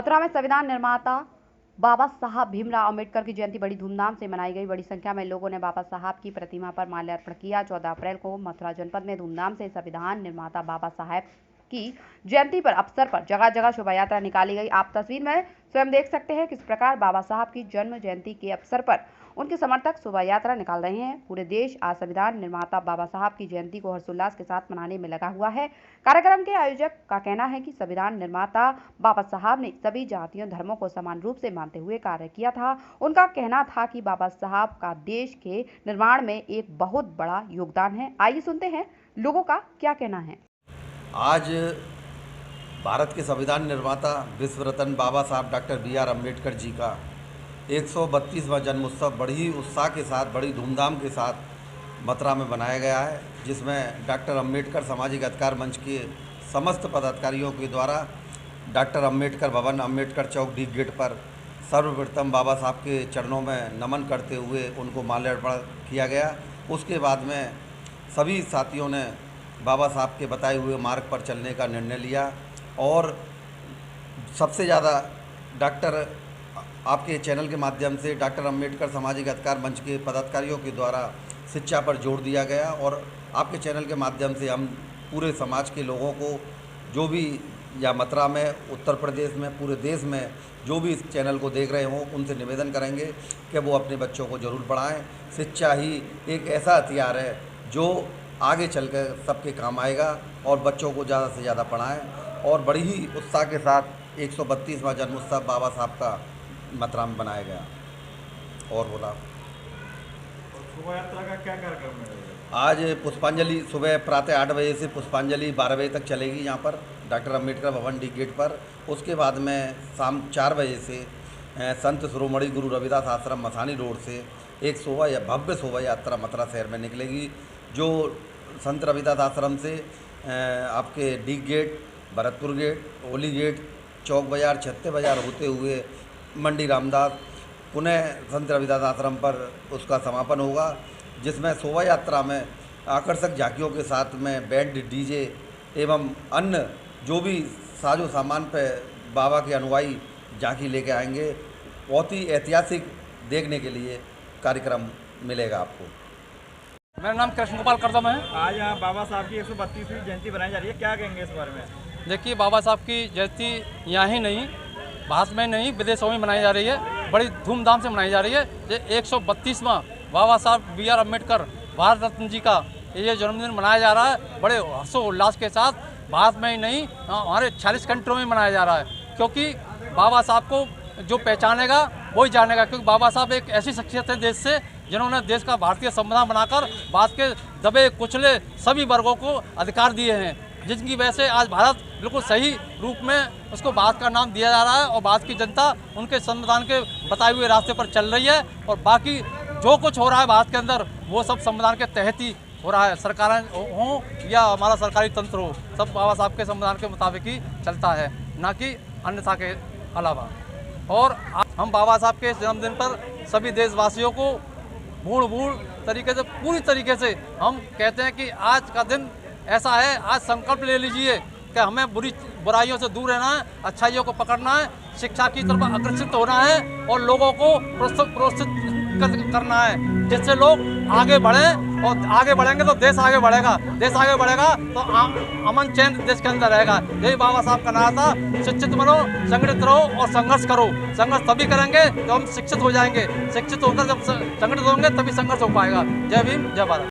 मथुरा में संविधान निर्माता बाबा साहब भीमराव अंबेडकर की जयंती बड़ी धूमधाम से मनाई गई। बड़ी संख्या में लोगों ने बाबा साहब की प्रतिमा पर माल्यार्पण किया। 14 अप्रैल को मथुरा जनपद में धूमधाम से संविधान निर्माता बाबा साहब की जयंती पर अवसर पर जगह जगह शोभा यात्रा निकाली गई। आप तस्वीर में स्वयं देख सकते हैं किस प्रकार बाबा साहब की जन्म जयंती के अवसर पर उनके समर्थक शोभा यात्रा निकाल रहे हैं। पूरे देश आज संविधान निर्माता बाबा साहब की जयंती को हर्षोल्लास के साथ मनाने में लगा हुआ है। कार्यक्रम के आयोजक का कहना है कि संविधान निर्माता बाबा साहब ने सभी जातियों धर्मों को समान रूप से मानते हुए कार्य किया था। उनका कहना था कि बाबा साहब का देश के निर्माण में एक बहुत बड़ा योगदान है। आइए सुनते हैं लोगों का क्या कहना है। आज भारत के संविधान निर्माता विश्व रत्न बाबा साहब डॉक्टर बी.आर. अम्बेडकर जी का 132वां जन्मोत्सव बड़ी ही उत्साह के साथ, बड़ी धूमधाम के साथ मथुरा में बनाया गया है, जिसमें डॉक्टर अम्बेडकर सामाजिक अधिकार मंच के समस्त पदाधिकारियों के द्वारा डॉक्टर अम्बेडकर भवन, अम्बेडकर चौक, डी गेट पर सर्वप्रथम बाबा साहब के चरणों में नमन करते हुए उनको माल्यार्पण किया गया। उसके बाद में सभी साथियों ने बाबा साहब के बताए हुए मार्ग पर चलने का निर्णय लिया और सबसे ज़्यादा डॉक्टर आपके चैनल के माध्यम से डॉक्टर अम्बेडकर सामाजिक अधिकार मंच के पदाधिकारियों के द्वारा शिक्षा पर जोर दिया गया और आपके चैनल के माध्यम से हम पूरे समाज के लोगों को जो भी या मथुरा में, उत्तर प्रदेश में, पूरे देश में जो भी इस चैनल को देख रहे हों उनसे निवेदन करेंगे कि वो अपने बच्चों को ज़रूर पढ़ाएं। शिक्षा ही एक ऐसा हथियार है जो आगे चलकर सबके काम आएगा और बच्चों को ज़्यादा से ज़्यादा पढ़ाएं। और बड़ी ही उत्साह के साथ 132वां जन्मोत्सव बाबा साहब का मथुरा में बनाया गया। और बोला शोभा यात्रा का क्या कार्यक्रम है? आज पुष्पांजलि सुबह प्रातः 8 बजे से पुष्पांजलि 12 बजे तक चलेगी यहाँ पर डॉक्टर अम्बेडकर भवन, डी गेट पर। उसके बाद में शाम 4 बजे से संत शिरोमणि गुरु रविदास आश्रम मसानी रोड से एक भव्य शोभा यात्रा मथुरा शहर में निकलेगी, जो संत रविदास आश्रम से आपके डी गेट, भरतपुर गेट, ओली गेट, चौक बाज़ार, छत्ते बाज़ार होते हुए मंडी रामदास, पुनः संत रविदास आश्रम पर उसका समापन होगा, जिसमें शोभा यात्रा में आकर्षक झांकियों के साथ में बैंड, डीजे एवं अन्य जो भी साजो सामान पे बाबा के अनुयायी झांकी लेके आएंगे। बहुत ही ऐतिहासिक देखने के लिए कार्यक्रम मिलेगा आपको। मेरा नाम कृष्ण गोपाल करदम है। आज यहाँ बाबा साहब की 132वीं जयंती बनाई जा रही है, क्या कहेंगे इस बारे में? देखिए, बाबा साहब की जयंती यहाँ ही नहीं, भारत में नहीं, विदेशों में मनाई जा रही है। बड़ी धूमधाम से मनाई जा रही है। ये 132वां बाबा साहब बी.आर. अम्बेडकर भारत रत्न जी का ये जन्मदिन मनाया जा रहा है बड़े हर्षोल्लास के साथ। भारत में ही नहीं, हमारे 46 कंट्रियों में मनाया जा रहा है, क्योंकि बाबा साहब को जो पहचानेगा वही जानेगा। क्योंकि बाबा साहब एक ऐसी शख्सियत है देश से, जिन्होंने देश का भारतीय संविधान बनाकर भारत के दबे कुचले सभी वर्गों को अधिकार दिए हैं, जिनकी वजह से आज भारत बिल्कुल सही रूप में उसको भारत का नाम दिया जा रहा है और भारत की जनता उनके संविधान के बताए हुए रास्ते पर चल रही है। और बाकी जो कुछ हो रहा है भारत के अंदर, वो सब संविधान के तहत ही हो रहा है। सरकारें हों या हमारा सरकारी तंत्र हो, सब बाबा साहब के संविधान के मुताबिक ही चलता है, ना कि अन्यथा के अलावा। और हम बाबा साहब के जन्मदिन पर सभी देशवासियों को बूढ़ तरीके से, पूरी तरीके से हम कहते हैं कि आज का दिन ऐसा है, आज संकल्प ले लीजिए कि हमें बुराइयों से दूर रहना है, अच्छाइयों को पकड़ना है, शिक्षा की तरफ आकर्षित होना है और लोगों को प्रोत्साहित करना है, जिससे लोग आगे बढ़ें। और आगे बढ़ेंगे तो देश आगे बढ़ेगा, देश आगे बढ़ेगा तो अमन चैन देश के अंदर रहेगा। यही बाबा साहब का नारा था, शिक्षित बनो, संगठित रहो और संघर्ष करो। संघर्ष तभी करेंगे जब हम शिक्षित हो जाएंगे, शिक्षित होकर जब संगठित होंगे तभी संघर्ष हो पाएगा। जय भीम, जय भारत।